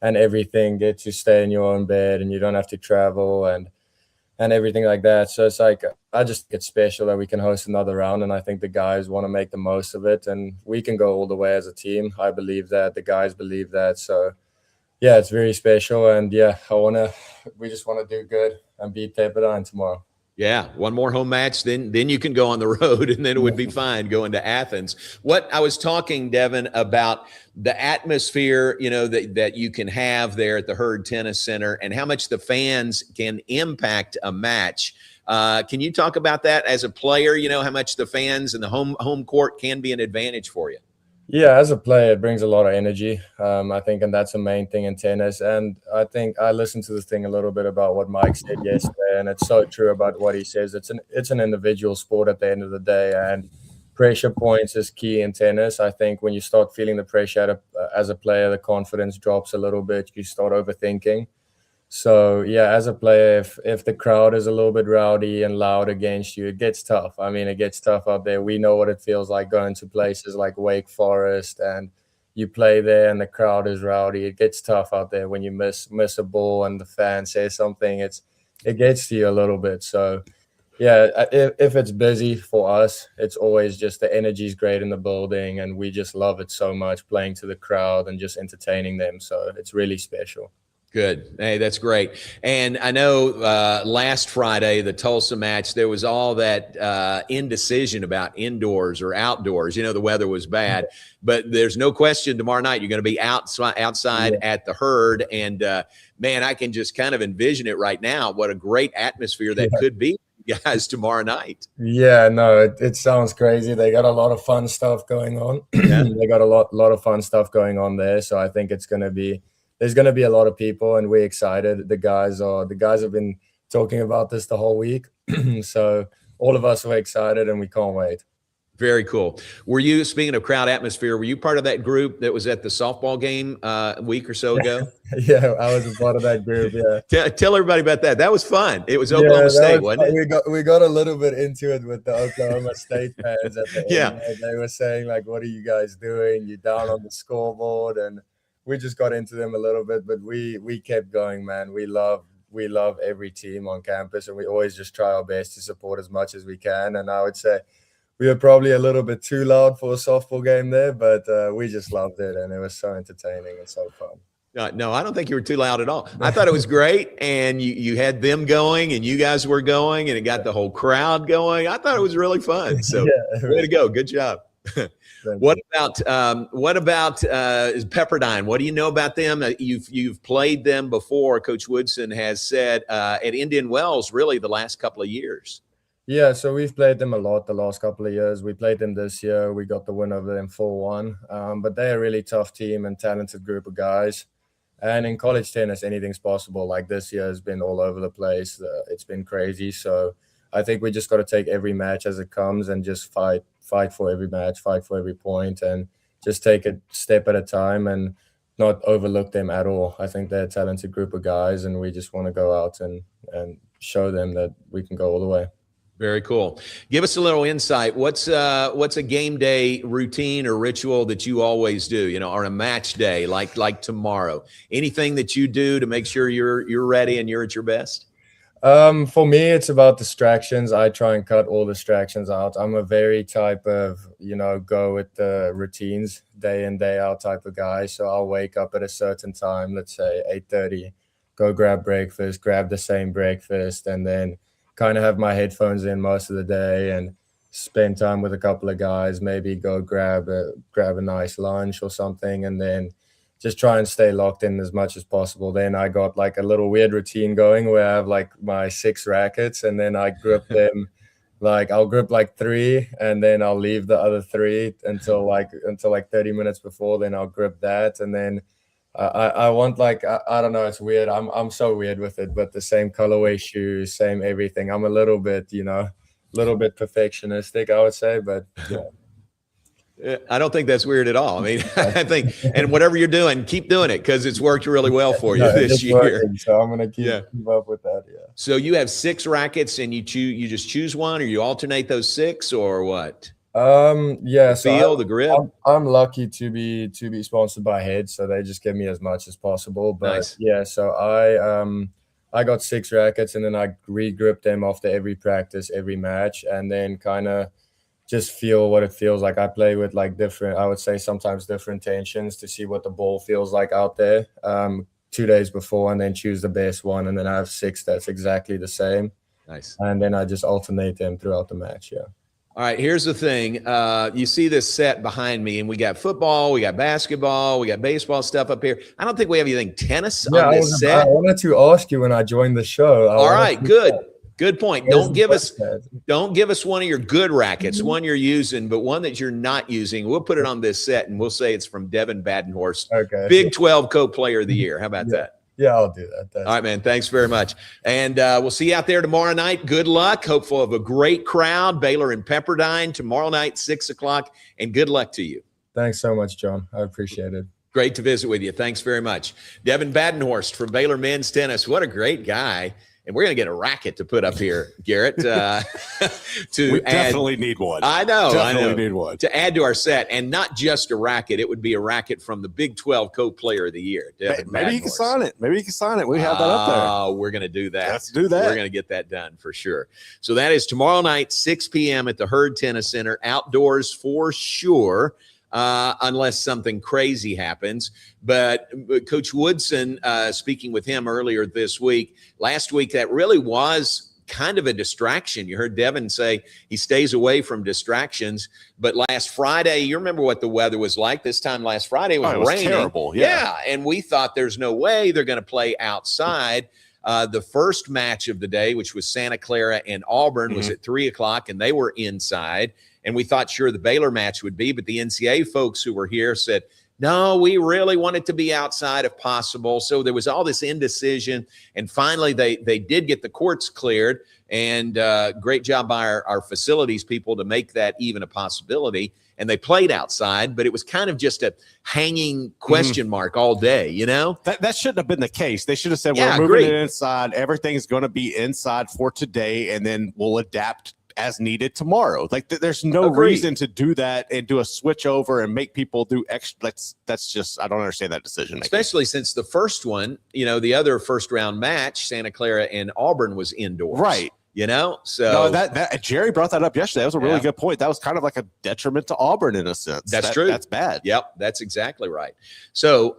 everything. Get to stay in your own bed and you don't have to travel and everything like that. So it's like, I just get special that we can host another round, and I think the guys want to make the most of it, and we can go all the way as a team. I believe that. The guys believe that. So yeah, it's very special, and yeah, we just want to do good and beat Pepperdine tomorrow. Yeah, one more home match, then you can go on the road, and then it would be fine going to Athens. What I was talking, Devin, about the atmosphere, that you can have there at the Hurd Tennis Center, and how much the fans can impact a match. Can you talk about that as a player? How much the fans and the home court can be an advantage for you? Yeah, as a player, it brings a lot of energy, I think, and that's the main thing in tennis. And I think I listened to this thing a little bit about what Mike said yesterday, and it's so true about what he says. It's an individual sport at the end of the day, and pressure points is key in tennis. I think when you start feeling the pressure as a player, the confidence drops a little bit. You start overthinking. So yeah, as a player, if the crowd is a little bit rowdy and loud against you, it gets tough. I mean, it gets tough out there. We know what it feels like going to places like Wake Forest and you play there and the crowd is rowdy. It gets tough out there when you miss a ball and the fan says something. It gets to you a little bit. So yeah, if it's busy for us, it's always just the energy is great in the building, and we just love it so much, playing to the crowd and just entertaining them. So it's really special. Good. Hey, that's great. And I know last Friday, the Tulsa match, there was all that indecision about indoors or outdoors. You know, the weather was bad, but there's no question tomorrow night you're going to be outside at the Herd. And, man, I can just kind of envision it right now, what a great atmosphere that could be, guys, tomorrow night. Yeah, no, it sounds crazy. They got a lot of fun stuff going on. They got a lot of fun stuff going on there. So I think there's going to be a lot of people, and we're excited. The guys have been talking about this the whole week. So all of us are excited, and we can't wait. Very cool. Were you, speaking of crowd atmosphere, were you part of that group that was at the softball game a week or so ago? Yeah, I was a part of that group. Yeah. Tell everybody about that. That was fun. It was Oklahoma State, wasn't it? We got a little bit into it with the Oklahoma State fans at the end. Yeah. They were saying, like, what are you guys doing? You're down on the scoreboard. And we just got into them a little bit, but we kept going, man. We love every team on campus, and we always just try our best to support as much as we can. And I would say we were probably a little bit too loud for a softball game there, but we just loved it, and it was so entertaining and so fun. No, I don't think you were too loud at all. I thought it was great, and you had them going, and you guys were going, and it got the whole crowd going. I thought it was really fun. So way to go. Good job. What about is Pepperdine? What do you know about them? You've played them before. Coach Woodson has said at Indian Wells, really the last couple of years. Yeah, so we've played them a lot the last couple of years. We played them this year. We got the win over them 4-1. But they're a really tough team and talented group of guys. And in college tennis, anything's possible. Like this year has been all over the place. It's been crazy. So I think we just got to take every match as it comes and just fight for every match, fight for every point, and just take it step at a time and not overlook them at all. I think they're a talented group of guys, and we just want to go out and show them that we can go all the way. Very cool. Give us a little insight. What's a game day routine or ritual that you always do, you know, or a match day like tomorrow? Anything that you do to make sure you're ready and you're at your best? For me, it's about distractions. I try and cut all distractions out. I'm a very type of, go with the routines day in, day out type of guy. So I'll wake up at a certain time, let's say 8:30, go grab breakfast, grab the same breakfast, and then kind of have my headphones in most of the day and spend time with a couple of guys, maybe go grab a nice lunch or something, and then just try and stay locked in as much as possible. Then I got like a little weird routine going where I have like my 6 rackets, and then I grip them. Like I'll grip like 3, and then I'll leave the other 3 until like 30 minutes before. Then I'll grip that, and then I want like I don't know. It's weird. I'm so weird with it, but the same colorway shoes, same everything. I'm a little bit perfectionistic, I would say, but yeah. I don't think that's weird at all. I mean, I think, and whatever you're doing, keep doing it because it's worked really well for you this year. Working, so I'm gonna keep up with that. Yeah. So you have 6 rackets, and you just choose one, or you alternate those 6, or what? Yeah. The grip. I'm lucky to be sponsored by Head, so they just give me as much as possible. But nice. Yeah, so I got 6 rackets, and then I re-grip them after every practice, every match, and then kind of just feel what it feels like. I play with like different, I would say sometimes different tensions to see what the ball feels like out there 2 days before, and then choose the best one. And then I have 6 that's exactly the same. Nice. And then I just alternate them throughout the match. Yeah. All right, here's the thing. You see this set behind me, and we got football, we got basketball, we got baseball stuff up here. I don't think we have anything tennis on this set. I wanted to ask you when I joined the show. All right, good point. Don't give us one of your good rackets, one you're using, but one that you're not using. We'll put it on this set, and we'll say it's from Devin Badenhorst, Big 12 Co-Player of the Year. How about that? Yeah, I'll do that. All right, man. Thanks very much. And we'll see you out there tomorrow night. Good luck. Hopeful of a great crowd. Baylor and Pepperdine tomorrow night, 6 o'clock. And good luck to you. Thanks so much, John. I appreciate it. Great to visit with you. Thanks very much. Devin Badenhorst from Baylor Men's Tennis. What a great guy. and we're going to get a racket to put up here, Garrett. We definitely need one. I know. Definitely need one. To add to our set, and not just a racket. It would be a racket from the Big 12 Co-Player of the Year, Devin Maybe you can sign it. Maybe you can sign it. We have that up there. We're going to do that. Let's do that. We're going to get that done for sure. So that is tomorrow night, 6 p.m. at the Herd Tennis Center. Outdoors for sure. Unless something crazy happens. But Coach Woodson, speaking with him earlier this week, last week, that really was kind of a distraction. You heard Devin say he stays away from distractions. But last Friday, you remember what the weather was like. This time last Friday, it was raining. Terrible. Yeah, and we thought there's no way they're going to play outside. The first match of the day, which was Santa Clara and Auburn, was at 3 o'clock, and they were inside. And we thought, sure, the Baylor match would be, but the NCAA folks who were here said, no, we really want it to be outside if possible. So there was all this indecision. And finally, they did get the courts cleared. And great job by our facilities people to make that even a possibility. And they played outside, but it was kind of just a hanging question mark all day, you know? That shouldn't have been the case. They should have said, we're moving it inside. Everything's going to be inside for today, and then we'll adapt as needed tomorrow. Like there's no reason to do that and do a switch over and make people do extra. That's just, I don't understand that decision. Especially since the first one, you know, the other first round match, Santa Clara and Auburn, was indoors. Right. You know, so that Jerry brought that up yesterday. That was a really good point. That was kind of like a detriment to Auburn in a sense. That's true. That's bad. Yep, that's exactly right. So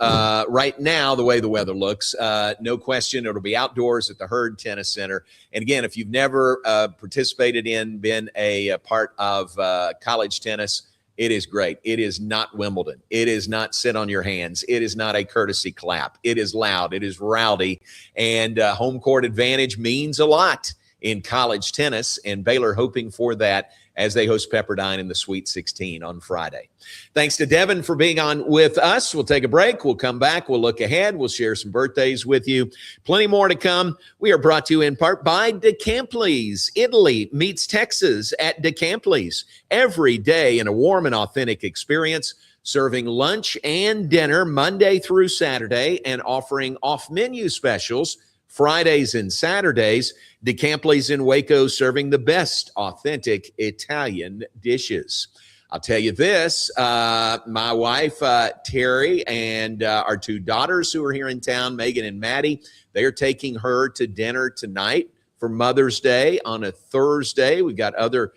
right now, the way the weather looks, no question, it'll be outdoors at the Herd Tennis Center. And again, if you've never participated in, been a part of college tennis, it is great. It is not Wimbledon. It is not sit on your hands. It is not a courtesy clap. It is loud. It is rowdy. And home court advantage means a lot in college tennis, and Baylor hoping for that as they host Pepperdine in the Sweet 16 on Friday. Thanks to Devin for being on with us. We'll take a break. We'll come back. We'll look ahead. We'll share some birthdays with you. Plenty more to come. We are brought to you in part by DeCampli's. Italy meets Texas at DeCampli's. Every day in a warm and authentic experience, serving lunch and dinner Monday through Saturday and offering off-menu specials Fridays and Saturdays. DeCampli's in Waco, serving the best authentic Italian dishes. I'll tell you this, my wife, Terry, and our two daughters who are here in town, Megan and Maddie, they are taking her to dinner tonight for Mother's Day on a Thursday. We've got other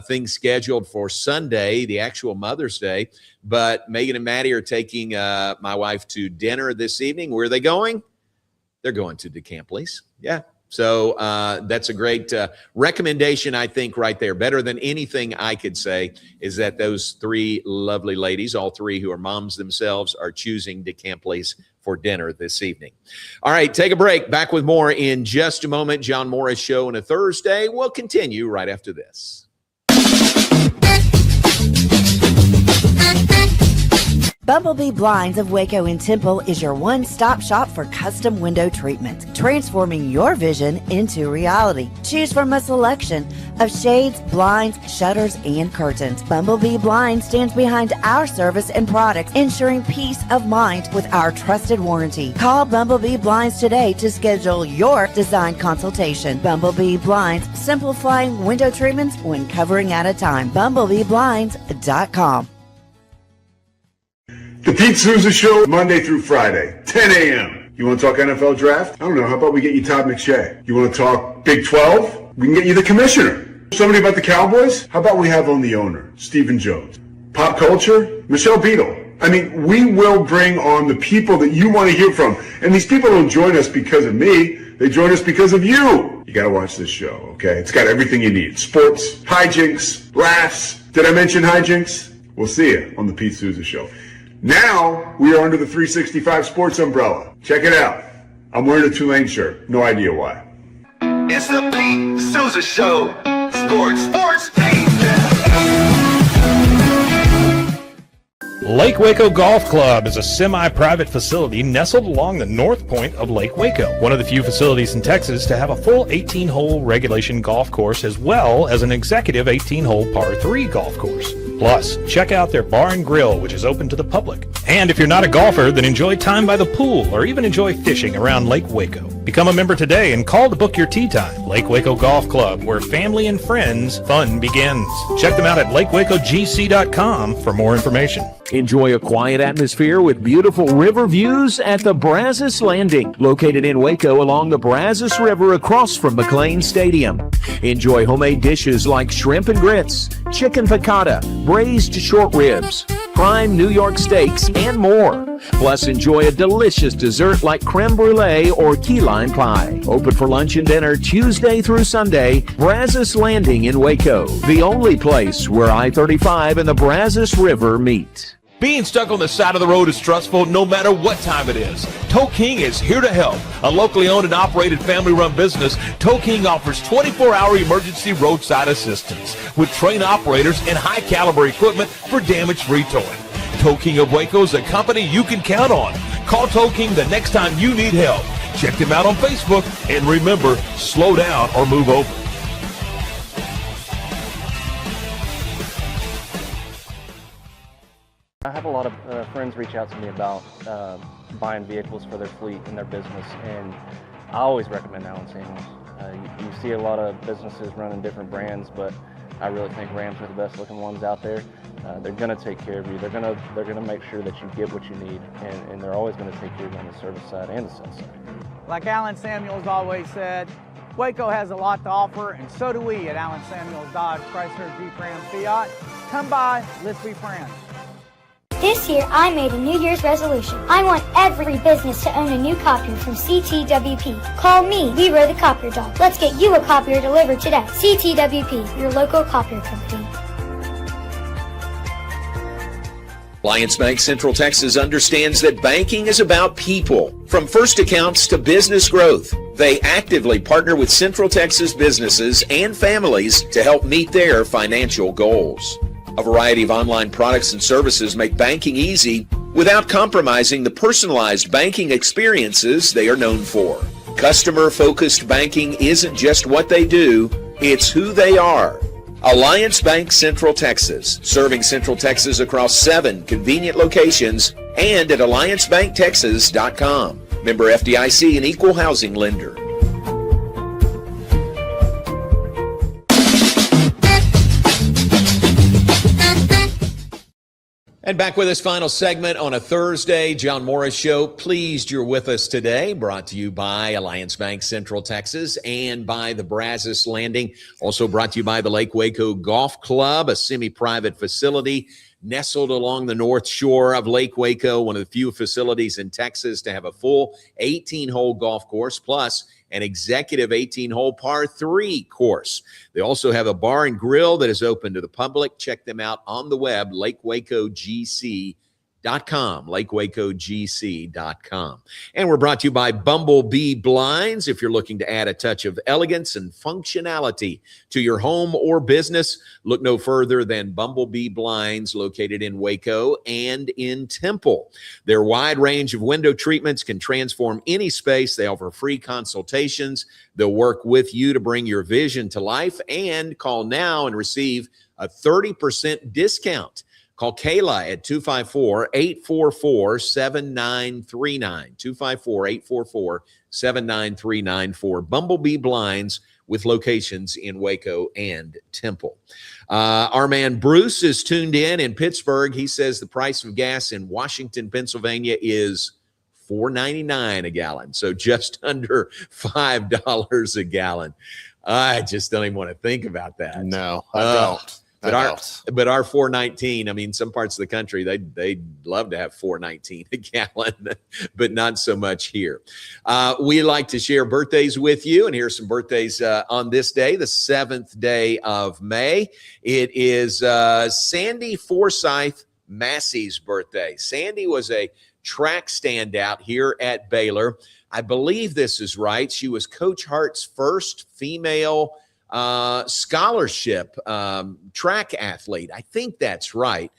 things scheduled for Sunday, the actual Mother's Day. But Megan and Maddie are taking my wife to dinner this evening. Where are they going? They're going to DeCampli's. Yeah. So that's a great recommendation, I think, right there. Better than anything I could say is that those three lovely ladies, all three who are moms themselves, are choosing DeCampli's for dinner this evening. All right, take a break. Back with more in just a moment. John Morris Show on a Thursday. We'll continue right after this. Bumblebee Blinds of Waco and Temple is your one-stop shop for custom window treatment, transforming your vision into reality. Choose from a selection of shades, blinds, shutters, and curtains. Bumblebee Blinds stands behind our service and products, ensuring peace of mind with our trusted warranty. Call Bumblebee Blinds today to schedule your design consultation. Bumblebee Blinds, simplifying window treatments one covering at a time. BumblebeeBlinds.com. The Pete Souza Show, Monday through Friday, 10 a.m. You want to talk NFL draft? I don't know. How about we get you Todd McShay? You want to talk Big 12? We can get you the commissioner. Somebody about the Cowboys? How about we have on the owner, Stephen Jones? Pop culture? Michelle Beadle. I mean, we will bring on the people that you want to hear from. And these people don't join us because of me. They join us because of you. You got to watch this show, okay? It's got everything you need. Sports, hijinks, laughs. Did I mention hijinks? We'll see you on the Pete Souza Show. Now, we are under the 365 Sports umbrella. Check it out. I'm wearing a Tulane shirt. No idea why. It's the Pete Souza Show. Sports, Pete. Lake Waco Golf Club is a semi-private facility nestled along the north point of Lake Waco. One of the few facilities in Texas to have a full 18-hole regulation golf course as well as an executive 18-hole par 3 golf course. Plus, check out their bar and grill, which is open to the public. And if you're not a golfer, then enjoy time by the pool or even enjoy fishing around Lake Waco. Become a member today and call to book your tee time. Lake Waco Golf Club, where family and friends fun begins. Check them out at lakewacogc.com for more information. Enjoy a quiet atmosphere with beautiful river views at the Brazos Landing, located in Waco along the Brazos River across from McLean Stadium. Enjoy homemade dishes like shrimp and grits, chicken piccata, braised short ribs, prime New York steaks, and more. Plus, enjoy a delicious dessert like creme brulee or key lime pie. Open for lunch and dinner Tuesday through Sunday. Brazos Landing in Waco, the only place where I-35 and the Brazos River meet. Being stuck on the side of the road is stressful no matter what time it is. Tow King is here to help. A locally owned and operated family-run business, Tow King offers 24-hour emergency roadside assistance with trained operators and high-caliber equipment for damage-free towing. Tow King of Waco is a company you can count on. Call Tow King the next time you need help. Check them out on Facebook, and remember, slow down or move over. I have a lot of friends reach out to me about buying vehicles for their fleet and their business, and I always recommend Allen Samuels. You see a lot of businesses running different brands, but I really think Rams are the best looking ones out there. They're going to take care of you. They're going to make sure that you get what you need, and they're always going to take care of you on the service side and the sales side. Like Allen Samuels always said, Waco has a lot to offer, and so do we at Allen Samuels Dodge, Chrysler, Jeep, Ram, Fiat. Come by, let's be friends. This year, I made a New Year's resolution. I want every business to own a new copier from CTWP. Call me, Leroy the Copier Dog. Let's get you a copier delivered today. CTWP, your local copier company. Alliance Bank Central Texas understands that banking is about people. From first accounts to business growth, they actively partner with Central Texas businesses and families to help meet their financial goals. A variety of online products and services make banking easy without compromising the personalized banking experiences they are known for. Customer-focused banking isn't just what they do, it's who they are. Alliance Bank Central Texas, serving Central Texas across 7 convenient locations and at alliancebanktexas.com. Member FDIC, an equal housing lender. And back with this final segment on a Thursday, John Morris Show. Pleased you're with us today. Brought to you by Alliance Bank Central Texas and by the Brazos Landing. Also brought to you by the Lake Waco Golf Club, a semi-private facility nestled along the north shore of Lake Waco, one of the few facilities in Texas to have a full 18-hole golf course plus an executive 18-hole par 3 course. They also have a bar and grill that is open to the public. Check them out on the web, lakewacogc.com, lakewacogc.com. And we're brought to you by Bumblebee Blinds. If you're looking to add a touch of elegance and functionality to your home or business, look no further than Bumblebee Blinds, located in Waco and in Temple. Their wide range of window treatments can transform any space. They offer free consultations. They'll work with you to bring your vision to life, and call now and receive a 30% discount. Call Kayla at 254-844-7939, 254-844-7939 for Bumblebee Blinds with locations in Waco and Temple. Our man Bruce is tuned in Pittsburgh. He says the price of gas in Washington, Pennsylvania is $4.99 a gallon, so just under $5 a gallon. I just don't even want to think about that. No, I don't. But our $4.19, I mean, some parts of the country, they'd love to have $4.19 a gallon, but not so much here. We like to share birthdays with you, and here's some birthdays on this day, the 7th day of May. It is Sandy Forsyth Massey's birthday. Sandy was a track standout here at Baylor. I believe this is right. She was Coach Hart's first female scholarship track athlete. I think that's right.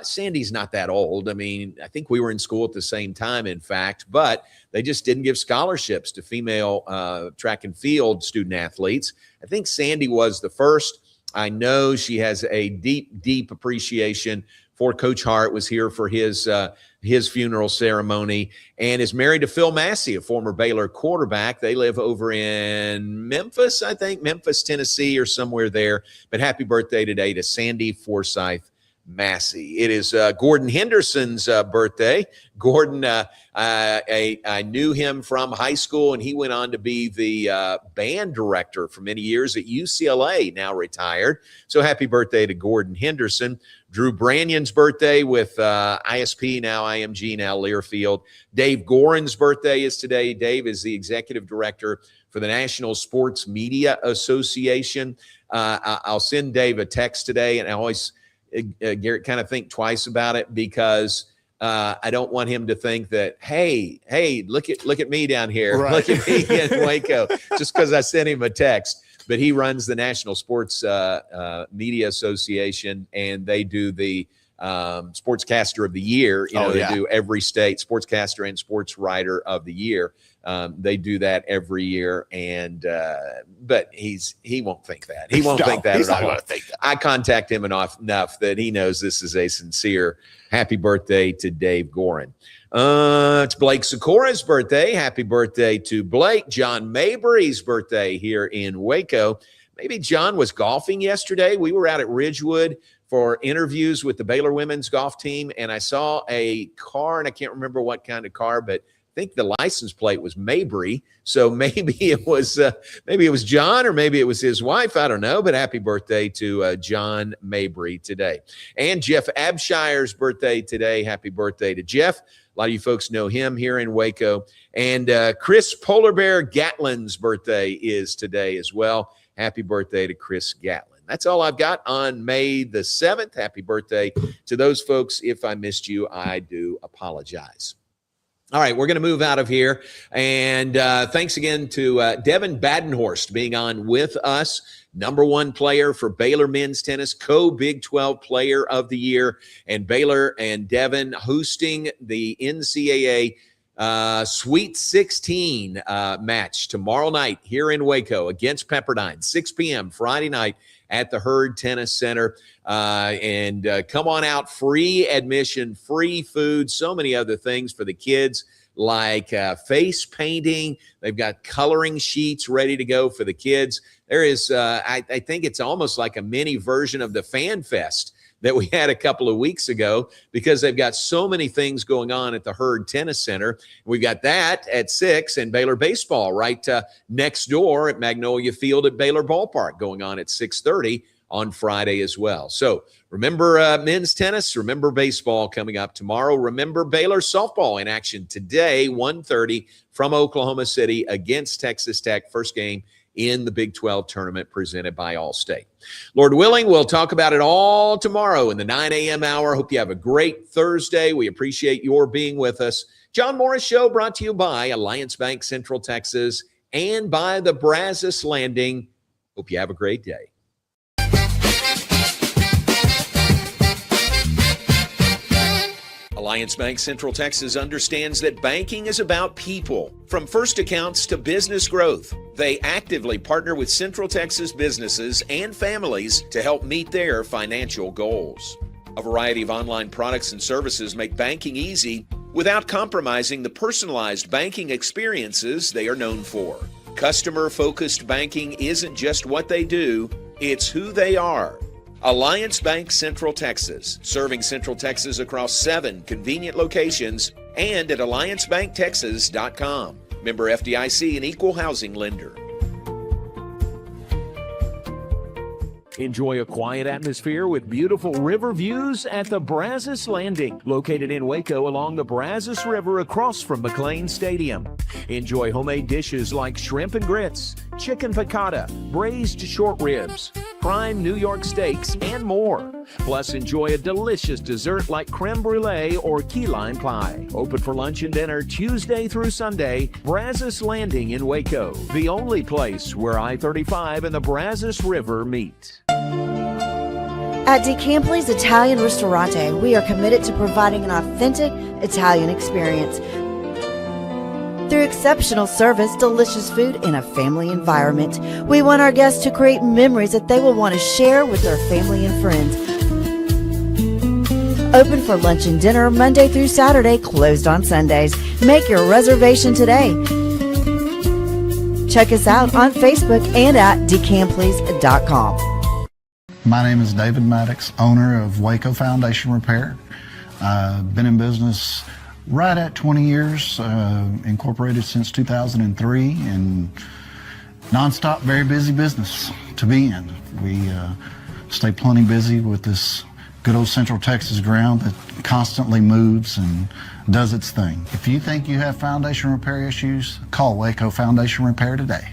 Sandy's not that old. I mean, I think we were in school at the same time, in fact, but they just didn't give scholarships to female track and field student athletes. I think Sandy was the first. I know she has a deep, deep appreciation before Coach Hart was here for his funeral ceremony, and is married to Phil Massey, a former Baylor quarterback. They live over in Memphis, I think, Memphis, Tennessee, or somewhere there. But happy birthday today to Sandy Forsyth Massey. It is Gordon Henderson's birthday. Gordon, I knew him from high school, and he went on to be the band director for many years at UCLA, now retired. So happy birthday to Gordon Henderson. Drew Brannion's birthday with ISP, now IMG, now Learfield. Dave Gorin's birthday is today. Dave is the executive director for the National Sports Media Association. I'll send Dave a text today, and I always Garrett, kind of think twice about it, because I don't want him to think that, hey, look at me down here, right. Look at me in Waco, just because I sent him a text. But he runs the National Sports Media Association, and they do the Sportscaster of the Year. They do every state Sportscaster and Sports Writer of the Year. They do that every year, and but he won't think that. He won't think that at all. I contact him enough that he knows this is a sincere happy birthday to Dave Gorin. It's Blake Sikora's birthday. Happy birthday to Blake. John Mabry's birthday here in Waco. Maybe John was golfing yesterday. We were out at Ridgewood for interviews with the Baylor women's golf team, and I saw a car, and I can't remember what kind of car, but I think the license plate was Mabry. So maybe it was John, or maybe it was his wife. I don't know. But happy birthday to John Mabry today. And Jeff Abshire's birthday today. Happy birthday to Jeff. A lot of you folks know him here in Waco. And Chris Polar Bear Gatlin's birthday is today as well. Happy birthday to Chris Gatlin. That's all I've got on May the 7th. Happy birthday to those folks. If I missed you, I do apologize. All right, we're going to move out of here. And thanks again to Devin Badenhorst being on with us, #1 player for Baylor men's tennis, co-Big 12 player of the year, and Baylor and Devin hosting the NCAA Sweet 16 match tomorrow night here in Waco against Pepperdine, 6 p.m. Friday night at the Hurd Tennis Center. And come on out, free admission, free food, so many other things for the kids, like face painting. They've got coloring sheets ready to go for the kids. There is, I think it's almost like a mini version of the Fan Fest that we had a couple of weeks ago, because they've got so many things going on at the Hurd Tennis Center. We've got that at 6, and Baylor baseball right next door at Magnolia Field at Baylor Ballpark going on at 6:30 on Friday as well. So remember men's tennis, remember baseball coming up tomorrow. Remember Baylor softball in action today, 1:30 from Oklahoma City against Texas Tech. First game in the Big 12 tournament presented by Allstate. Lord willing, we'll talk about it all tomorrow in the 9 a.m. hour. Hope you have a great Thursday. We appreciate your being with us. John Morris Show brought to you by Alliance Bank Central Texas and by the Brazos Landing. Hope you have a great day. Alliance Bank Central Texas understands that banking is about people. From first accounts to business growth, they actively partner with Central Texas businesses and families to help meet their financial goals. A variety of online products and services make banking easy without compromising the personalized banking experiences they are known for. Customer-focused banking isn't just what they do, it's who they are. Alliance Bank Central Texas, serving Central Texas across 7 convenient locations and at alliancebanktexas.com. Member FDIC, an equal housing lender. Enjoy a quiet atmosphere with beautiful river views at the Brazos Landing, located in Waco along the Brazos River across from McLean Stadium. Enjoy homemade dishes like shrimp and grits, chicken piccata, braised short ribs, prime New York steaks, and more. Plus, enjoy a delicious dessert like creme brulee or key lime pie. Open for lunch and dinner Tuesday through Sunday. Brazos Landing in Waco, the only place where I-35 and the Brazos River meet. At DeCampli's Italian Ristorante, we are committed to providing an authentic Italian experience. Through exceptional service, delicious food, and a family environment, we want our guests to create memories that they will want to share with their family and friends. Open for lunch and dinner Monday through Saturday, closed on Sundays. Make your reservation today. Check us out on Facebook and at decamplease.com. My name is David Maddox, owner of Waco Foundation Repair. I've been in business right at 20 years, incorporated since 2003, and nonstop, very busy business to be in. We stay plenty busy with this good old Central Texas ground that constantly moves and does its thing. If you think you have foundation repair issues, call Waco Foundation Repair today.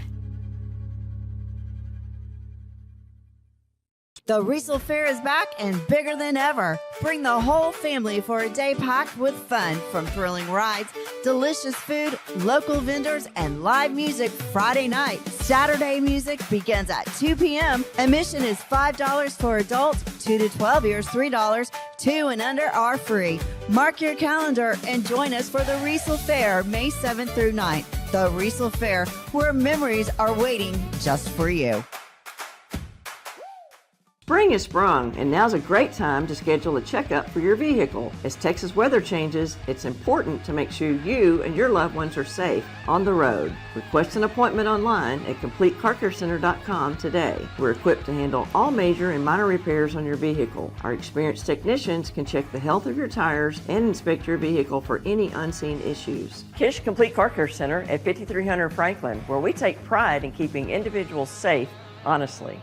The Riesel Fair is back and bigger than ever. Bring the whole family for a day packed with fun, from thrilling rides, delicious food, local vendors, and live music Friday night. Saturday music begins at 2 p.m. Admission is $5 for adults, 2 to 12 years $3, 2 and under are free. Mark your calendar and join us for the Riesel Fair May 7th through 9th. The Riesel Fair, where memories are waiting just for you. Spring has sprung, and now's a great time to schedule a checkup for your vehicle. As Texas weather changes, it's important to make sure you and your loved ones are safe on the road. Request an appointment online at CompleteCarCareCenter.com today. We're equipped to handle all major and minor repairs on your vehicle. Our experienced technicians can check the health of your tires and inspect your vehicle for any unseen issues. Kish Complete Car Care Center at 5300 Franklin, where we take pride in keeping individuals safe honestly.